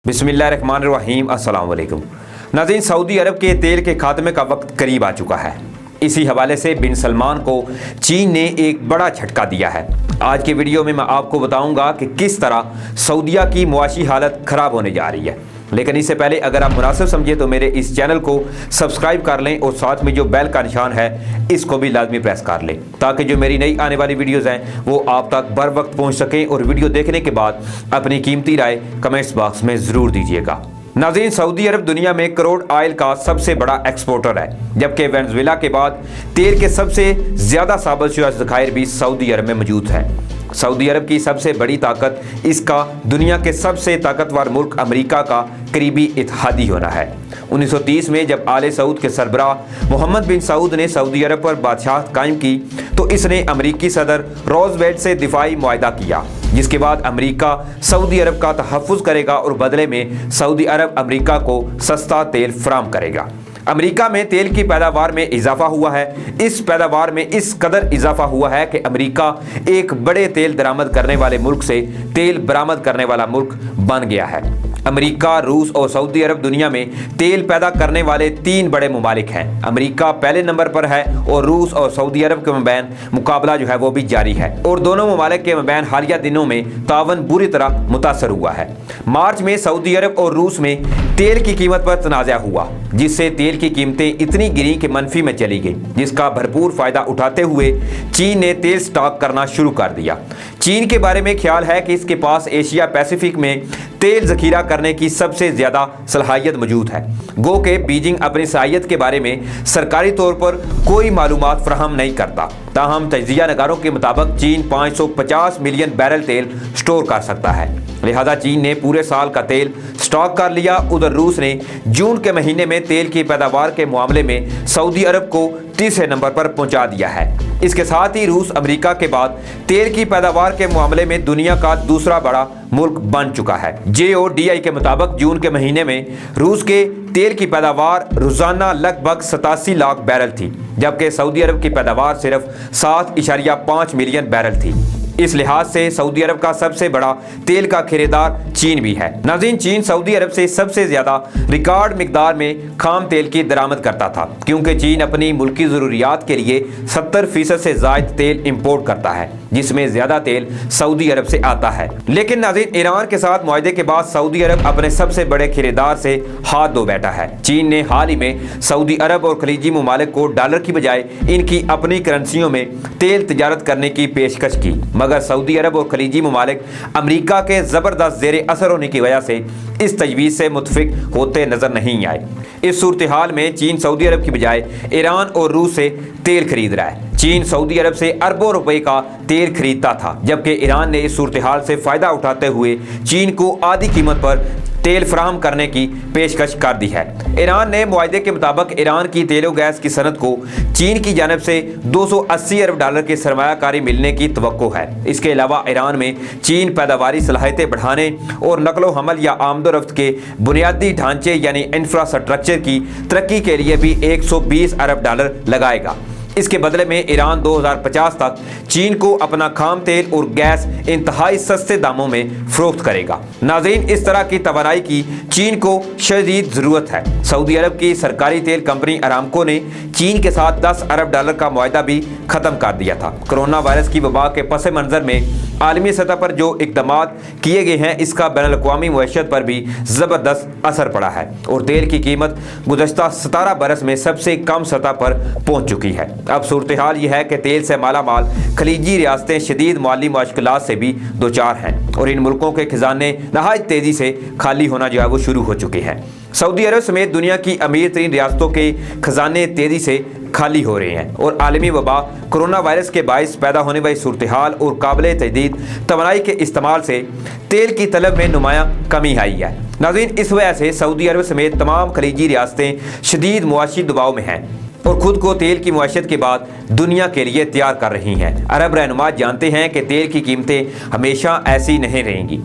बिस्मिल्लाहिर्रहमानिर्रहीम अस्सलाम वालेकुम। नाज़रीन, सऊदी अरब के तेल के खात्मे का वक्त करीब आ चुका है। इसी हवाले से बिन सलमान को चीन ने एक बड़ा झटका दिया है। आज के वीडियो में मैं आपको बताऊंगा कि किस तरह सऊदीया की मुआशी हालत ख़राब होने जा रही है। लेकिन इससे पहले अगर आप मुनासिब समझे तो मेरे इस चैनल को सब्सक्राइब कर लें और साथ में जो बेल का निशान है इसको भी लाजमी प्रेस कर लें, ताकि जो मेरी नई आने वाली वीडियोस हैं वो आप तक बर वक्त पहुँच सकें। और वीडियो देखने के बाद अपनी कीमती राय कमेंट्स बॉक्स में ज़रूर दीजिएगा। नाज़रीन, सऊदी अरब दुनिया में क्रूड ऑयल का सबसे बड़ा एक्सपोर्टर है, जबकि वेनेजुएला के बाद तेल के सबसे ज़्यादा साबितशुदा ज़खायर भी सऊदी अरब में मौजूद है। सऊदी अरब की सबसे बड़ी ताकत इसका दुनिया के सबसे ताकतवर मुल्क अमेरिका का करीबी इत्तेहादी होना है। 1930 में जब आले सऊद के सरबराह मोहम्मद बिन सऊद ने सऊदी अरब पर बादशाहत कायम की तो इसने अमेरिकी सदर रोज़वेल्ट से दिफाई मुआहदा किया, जिसके बाद अमेरिका सऊदी अरब का तहफ़्फ़ुज़ करेगा और बदले में सऊदी अरब अमेरिका को सस्ता तेल फराहम करेगा। अमेरिका में तेल की पैदावार में इजाफा हुआ है। इस पैदावार में इस कदर इजाफा हुआ है कि अमेरिका एक बड़े तेल दरामद करने वाले मुल्क से तेल बरामद करने वाला मुल्क बन गया है। अमेरिका, रूस और सऊदी अरब दुनिया में तेल पैदा करने वाले तीन बड़े ममालिक हैं। अमेरिका पहले नंबर पर है और रूस और सऊदी अरब के मबैन मुकाबला जो है वो भी जारी है और दोनों ममालिक के मबैन हालिया दिनों में तावन बुरी तरह मुतासर हुआ है। मार्च में सऊदी अरब और रूस में तेल की कीमत पर तनाज़ा हुआ, जिससे तेल की कीमतें इतनी गिरी कि मनफी में चली गई, जिसका भरपूर फ़ायदा उठाते हुए चीन ने तेल स्टॉक करना शुरू कर दिया। चीन के बारे में ख्याल है कि इसके पास एशिया पैसिफिक में तेल ज़खीरा करने की सबसे ज़्यादा सलाहियत मौजूद है। गो के बीजिंग अपनी सलाहियत के बारे में सरकारी तौर पर कोई मालूमात फराहम नहीं करता। ताहम तजिया नगारों के मुताबिक चीन 550 मिलियन बैरल तेल स्टोर कर सकता है, लिहाजा चीन ने पूरे साल का तेल स्टॉक कर लिया। उधर रूस ने जून के महीने में तेल की पैदावार के मामले में सऊदी अरब को तीसरे नंबर पर पहुंचा दिया है। इसके साथ ही रूस अमेरिका के बाद तेल की पैदावार के मामले में दुनिया का दूसरा बड़ा मुल्क बन चुका है। JODI के मुताबिक जून के महीने में रूस के तेल की पैदावार रोजाना लगभग 87 लाख बैरल थी, जबकि सऊदी अरब की पैदावार सिर्फ 7.5 मिलियन बैरल थी। इस लिहाज से सऊदी अरब का सबसे बड़ा तेल का खरीदार चीन भी है। नाज़रीन, चीन सऊदी अरब से सबसे ज़्यादा रिकॉर्ड मिकदार में खाम तेल की दरामद करता था, क्योंकि चीन अपनी मुल्की ज़रूरियात के लिए 70% से ज़ायद तेल इंपोर्ट करता है, जिसमें ज़्यादा तेल सऊदी अरब से आता है। लेकिन नाज़रीन, ईरान के साथ मुआहदे के बाद सऊदी अरब अपने सबसे बड़े खरीदार से हाथ धो बैठा है। चीन ने हाल ही में सऊदी अरब और खलीजी ममालिक को डॉलर की बजाय इनकी अपनी करेंसियों में तेल तजारत करने की पेशकश की, मगर सऊदी अरब और खलीजी ममालिक अमेरिका के ज़बरदस्त ज़ेरे असर होने की वजह से इस तजवीज़ से मुतफिक होते नजर नहीं आए। इस सूरत हाल में चीन सऊदी अरब की बजाय ईरान और रूस से तेल खरीद रहा है। चीन सऊदी अरब से अरबों रुपए का तेल खरीदता था, जबकि ईरान ने इस सूरत हाल से फ़ायदा उठाते हुए चीन को आधी कीमत पर तेल फराहम करने की पेशकश कर दी है। ईरान ने मुआहदे के मुताबिक ईरान की तेलो गैस की सनत को चीन की जानब से 280 अरब डॉलर की सरमायाकारी मिलने की तवक्को है। इसके अलावा ईरान में चीन पैदावारी सलाहियतें बढ़ाने और नकलो हमल या आमदोरफ्त के बुनियादी ढांचे यानी इंफ्रास्ट्रक्चर की तरक्की के लिए भी 120 अरब डॉलर लगाएगा। इसके बदले में ईरान 2050 तक चीन को अपना खाम तेल और गैस इंतहाई सस्ते दामों में फरोख्त करेगा। नाज़रीन, इस तरह की तवानाई की चीन को शदीद ज़रूरत है। सऊदी अरब की सरकारी तेल कंपनी अरामको ने चीन के साथ 10 अरब डॉलर का मुआहदा भी ख़त्म कर दिया था। कोरोना वायरस की वबा के पस मंज़र में आलमी सतह पर जो इक़दाम किए गए हैं, इसका बैनुल-अक़वामी मईशत पर भी ज़बरदस्त असर पड़ा है और तेल की कीमत गुज़श्ता 17 बरस में सबसे कम सतह पर पहुँच चुकी है। अब सूरत हाल यह है कि तेल से माला माल खलीजी रियासतें शदीद माली मुश्किलात से भी दो चार हैं और इन मुल्कों के खजाने नहायत तेज़ी से खाली होना जो है वो शुरू हो चुके हैं। सऊदी अरब समेत दुनिया की अमीर तरीन रियासतों के खजाने तेज़ी से खाली हो रहे हैं और आलमी वबा कोरोना वायरस के बायस पैदा होने वाली सूरत हाल और काबिल तजदीद तवानाई के इस्तेमाल से तेल की तलब में नुमायां कमी आई है। नाज़रीन, इस वजह से सऊदी अरब समेत तमाम खलीजी रियासतें शदीद मुआशी दबाव में हैं और खुद को तेल की मुआशत के बाद दुनिया के लिए तैयार कर रही हैं। अरब रहनुमा जानते हैं कि तेल की कीमतें हमेशा ऐसी नहीं रहेंगी।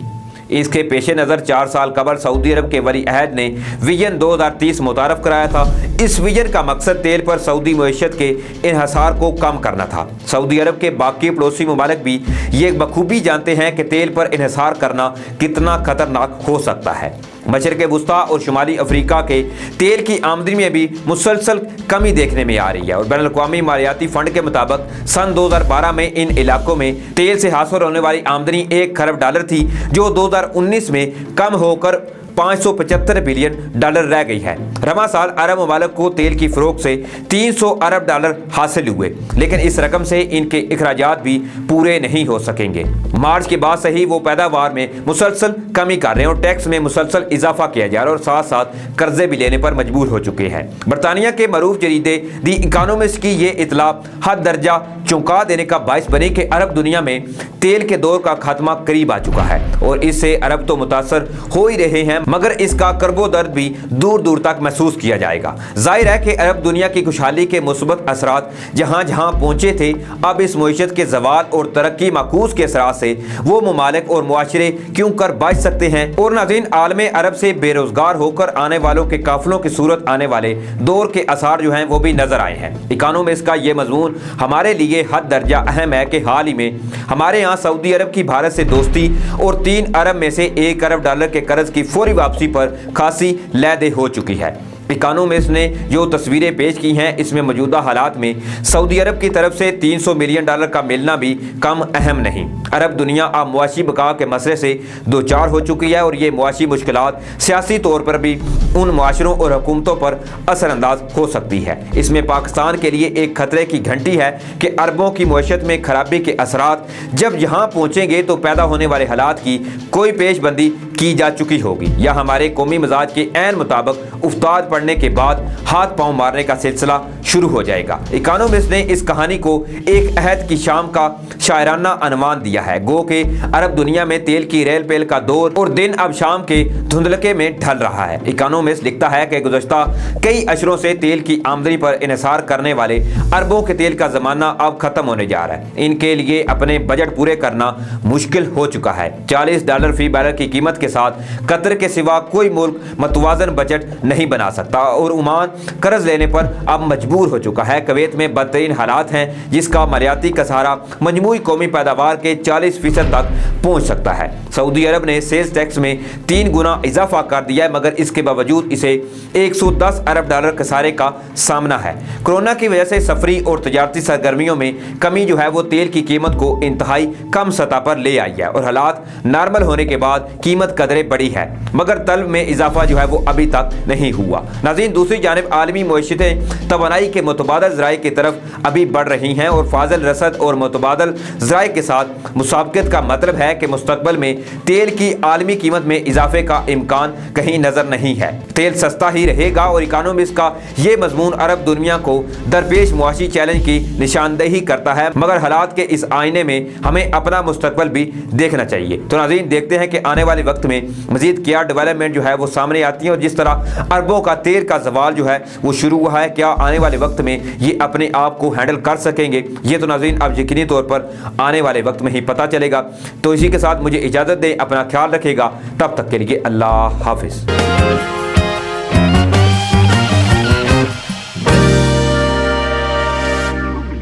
इसके पेश नज़र 4 साल कबल सऊदी अरब के वली अहद ने विजन 2030 मुतारफ़ कराया था। इस विजन का मकसद तेल पर सऊदी मईशत के इन्हसार को कम करना था। सऊदी अरब के बाकी पड़ोसी ममालिक भी ये बखूबी जानते हैं कि तेल पर इन्हसार करना कितना खतरनाक हो सकता है। मशरिक़ वुस्ता और शुमाली अफ्रीका के तेल की आमदनी में भी मुसलसल कमी देखने में आ रही है और बैनुल अक़वामी मालियाती फंड के मुताबिक सन 2012 में इन इलाकों में तेल से हासिल होने वाली आमदनी $1 खरब थी, जो 2019 में कम होकर $575 बिलियन रह गई है। रवा साल अरब ममालिक को तेल की फरोख्त से $300 अरब हासिल हुए, लेकिन इस रकम से इनके अखराजात भी पूरे नहीं हो सकेंगे। मार्च के बाद से ही वो पैदावार में मुसलसल कमी कर रहे हैं और टैक्स में मुसलसल इजाफा किया जा रहा है और साथ साथ कर्जे भी लेने पर मजबूर हो चुके हैं। बरतानिया के मरूफ जरीदे दी इकोनॉमिस्ट की ये इतला हद दर्जा चौंका देने का बायस बनी कि अरब दुनिया में तेल के दौर का खात्मा करीब आ चुका है और इससे अरब तो मुतासर हो ही रहे हैं, मगर इसका करबो दर्द भी दूर दूर तक महसूस किया जाएगा। जाहिर है कि अरब दुनिया की खुशहाली के मुस्बत असरात जहां जहां पहुंचे थे, अब इस मईशत के जवाल और तरक्की माकूस के असरात से वो ममालिक और मुआशरे क्यों कर बच सकते हैं। और नाज़रीन, आलम अरब से बेरोजगार होकर आने वालों के काफिलों की सूरत आने वाले दौर के आसार जो हैं वो भी नजर आए हैं। इकोनॉमिस्ट का ये मजमून हमारे लिए हद दर्जा अहम है कि हाल ही में हमारे यहाँ सऊदी अरब की भारत से दोस्ती और 3 अरब में से $1 अरब के कर्ज की फौरी वापसी पर खासी लैदे हो चुकी है। इकोनॉमिस्ट ने जो तस्वीरें पेश की हैं, इसमें मौजूदा हालात में सऊदी अरब की तरफ से $300 मिलियन का मिलना भी कम अहम नहीं। अरब दुनिया अब मुआशी बका के मसले से दो चार हो चुकी है और ये मुआशी मुश्किलात सियासी तौर पर भी उन मुआशरों और हुकूमतों पर असरअंदाज हो सकती है। इसमें पाकिस्तान के लिए एक खतरे की घंटी है कि अरबों की मुआशरत में खराबी के असरात जब यहाँ पहुँचेंगे तो पैदा होने वाले हालात की कोई पेशबंदी की जा चुकी होगी या हमारे कौमी मिजाज के ऐन मुताबिक उस्ताद पढ़ने के बाद हाथ पांव मारने का सिलसिला शुरू हो जाएगा। इकोनॉमिस्ट ने इस कहानी को एक अहद की शाम का शायराना अनुमान दिया है। गो के अरब दुनिया में तेल की रेल पेल का दौर और दिन अब शाम के धुंधलके में ढल रहा है। इकोनॉमिस्ट लिखता है कि गुज़श्ता कई अशरों से तेल की आमदनी पर इन्हिसार करने वाले अरबों के तेल का जमाना अब खत्म होने जा रहा है। इनके लिए अपने बजट पूरे करना मुश्किल हो चुका है। $40 फी बैरल की कीमत के साथ कतर के सिवा कोई मुल्क मतवाजन बजट नहीं बना सकता और ओमान कर्ज लेने पर अब मजबूर हो चुका है। कुवैत में बदतरीन हालात हैं जिसका मालियाती कसारा मजमूई कौमी पैदावार के 40% तक पहुंच सकता है। सऊदी अरब ने सेल्स टैक्स में 3 गुना इजाफा कर दिया है, मगर इसके बावजूद इसे $110 अरब कसारे का सामना है। कोरोना की वजह से सफरी और तजारती सरगर्मियों में कमी जो है वो तेल की कीमत को इंतहाई कम सतह पर ले आई है और हालात नॉर्मल होने के बाद कीमत कदरे बढ़ी है, मगर तलब में इजाफा जो है वो अभी तक नहीं हुआ। नाज़रीन, दूसरी जानिब आलमी मईशतें तवानाई के मुतबादल ज़राए की तरफ अभी बढ़ रही हैं और फाजिल रसद और मुतबादल ज़राए के साथ मुसाबकत का मतलब है कि मुस्तकबिल में तेल की आलमी कीमत में इजाफे का इम्कान कहीं नजर नहीं है। तेल सस्ता ही रहेगा और इकोनॉमिस्ट का ये मजमून अरब दुनिया को दरपेश मुआशी चैलेंज की निशानदेही करता है, मगर हालात के इस आईने में हमें अपना मुस्तकबिल भी देखना चाहिए। तो नाज़रीन, देखते हैं कि आने वाले वक्त में मजीद क्या डेवलपमेंट जो है वो सामने आती है और जिस तरह अरबों का तेल का सवाल जो है वो शुरू हुआ है, क्या आने वाले वक्त में ये अपने आप को हैंडल कर सकेंगे, ये तो नाज़रीन अब यकीनी तौर पर आने वाले वक्त में ही पता चलेगा। तो इसी के साथ मुझे इजाज़त दें, अपना ख्याल रखिएगा, तब तक के लिए अल्लाह हाफिज़।